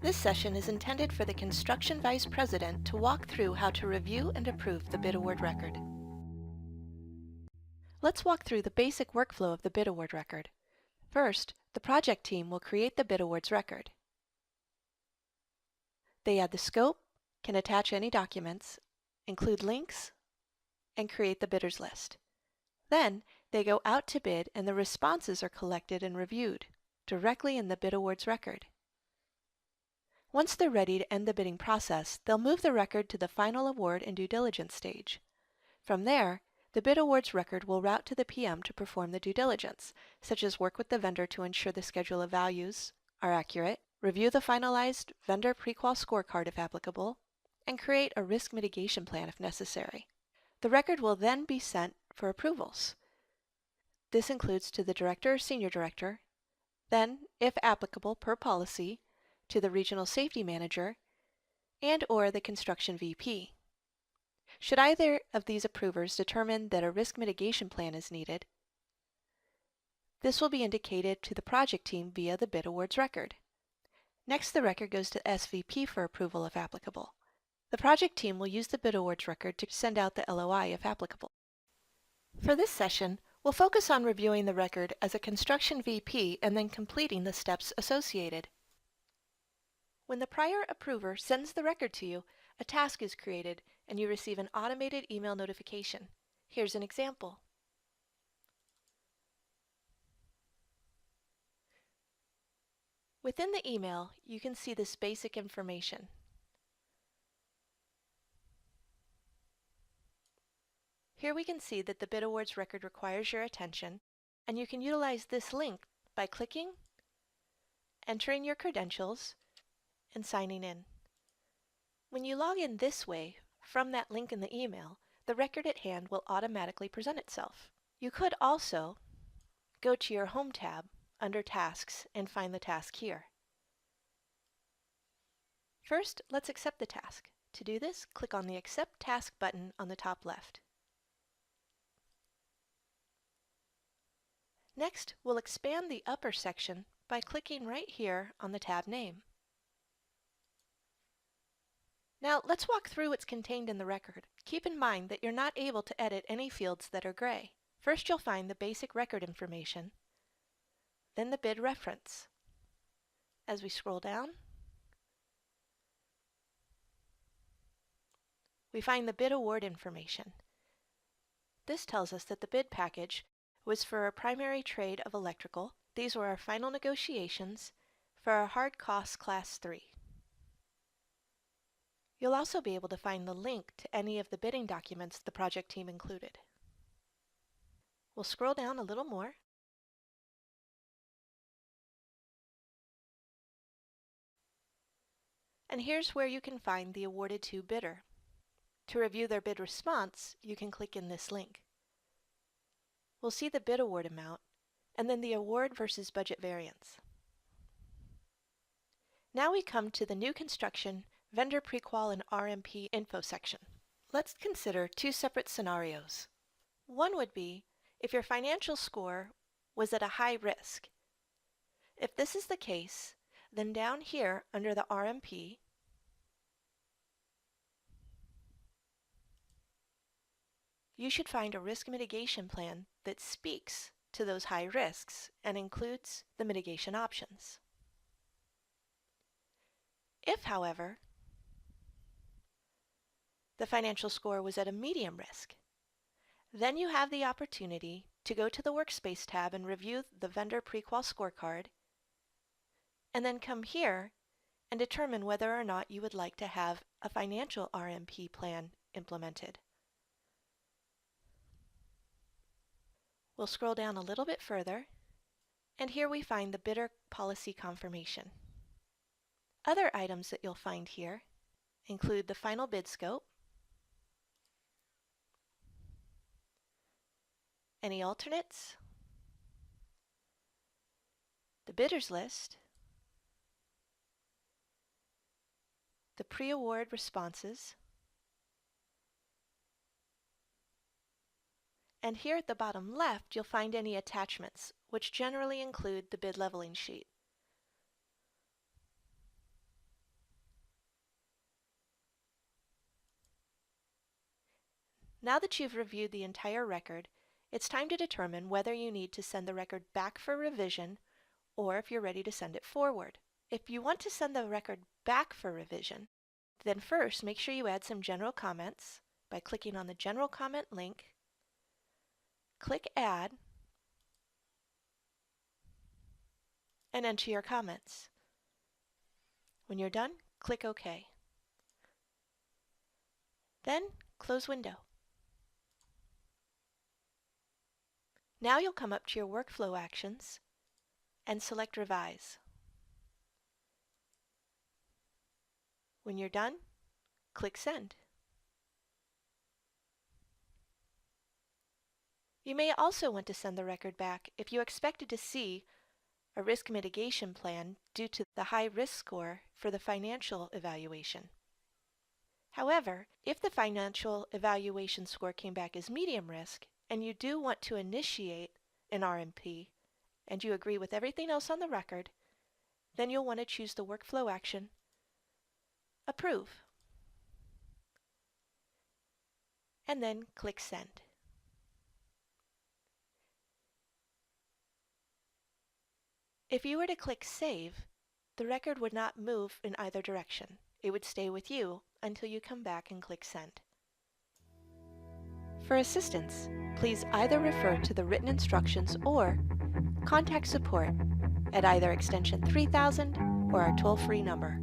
This session is intended for the Construction Vice President to walk through how to review and approve the bid award record. Let's walk through the basic workflow of the bid award record. First, the project team will create the bid awards record. They add the scope, can attach any documents, include links, and create the bidders list. Then, they go out to bid and the responses are collected and reviewed directly in the bid awards record. Once they're ready to end the bidding process, they'll move the record to the final award and due diligence stage. From there, the bid awards record will route to the PM to perform the due diligence, such as work with the vendor to ensure the schedule of values are accurate, review the finalized vendor prequal scorecard if applicable, and create a risk mitigation plan if necessary. The record will then be sent for approvals. This includes to the director or senior director, then, if applicable per policy, to the regional safety manager and/or the construction VP. Should either of these approvers determine that a risk mitigation plan is needed, this will be indicated to the project team via the bid awards record. Next, the record goes to SVP for approval if applicable. The project team will use the bid awards record to send out the LOI if applicable. For this session, we'll focus on reviewing the record as a construction VP and then completing the steps associated. When the prior approver sends the record to you, a task is created and you receive an automated email notification. Here's an example. Within the email, you can see this basic information. Here we can see that the bid awards record requires your attention, and you can utilize this link by clicking, entering your credentials, and signing in. When you log in this way, from that link in the email, the record at hand will automatically present itself. You could also go to your Home tab under Tasks and find the task here. First, let's accept the task. To do this, click on the Accept Task button on the top left. Next, we'll expand the upper section by clicking right here on the tab name. Now, let's walk through what's contained in the record. Keep in mind that you're not able to edit any fields that are gray. First, you'll find the basic record information, then the bid reference. As we scroll down, we find the bid award information. This tells us that the bid package was for a primary trade of electrical. These were our final negotiations for our hard cost class 3. You'll also be able to find the link to any of the bidding documents the project team included. We'll scroll down a little more. And here's where you can find the awarded to bidder. To review their bid response, you can click in this link. We'll see the bid award amount and then the award versus budget variance. Now we come to the new construction vendor prequal and RMP info section. Let's consider two separate scenarios. One would be if your financial score was at a high risk. If this is the case, then down here under the RMP, you should find a risk mitigation plan that speaks to those high risks and includes the mitigation options. If, however, the financial score was at a medium risk, then you have the opportunity to go to the Workspace tab and review the vendor prequal scorecard, and then come here and determine whether or not you would like to have a financial RMP plan implemented. We'll scroll down a little bit further, and here we find the bidder policy confirmation. Other items that you'll find here include the final bid scope, any alternates, the bidders list, the pre-award responses, and here at the bottom left you'll find any attachments, which generally include the bid leveling sheet. Now that you've reviewed the entire record, it's time to determine whether you need to send the record back for revision or if you're ready to send it forward. If you want to send the record back for revision, then first make sure you add some general comments by clicking on the General Comment link, click Add, and enter your comments. When you're done, click OK. Then close window. Now you'll come up to your workflow actions and select Revise. When you're done, click Send. You may also want to send the record back if you expected to see a risk mitigation plan due to the high risk score for the financial evaluation. However, if the financial evaluation score came back as medium risk and you do want to initiate an RMP and you agree with everything else on the record, then you'll want to choose the workflow action, Approve, and then click Send. If you were to click Save, the record would not move in either direction. It would stay with you until you come back and click Send. For assistance, please either refer to the written instructions or contact support at either extension 3000 or our toll-free number.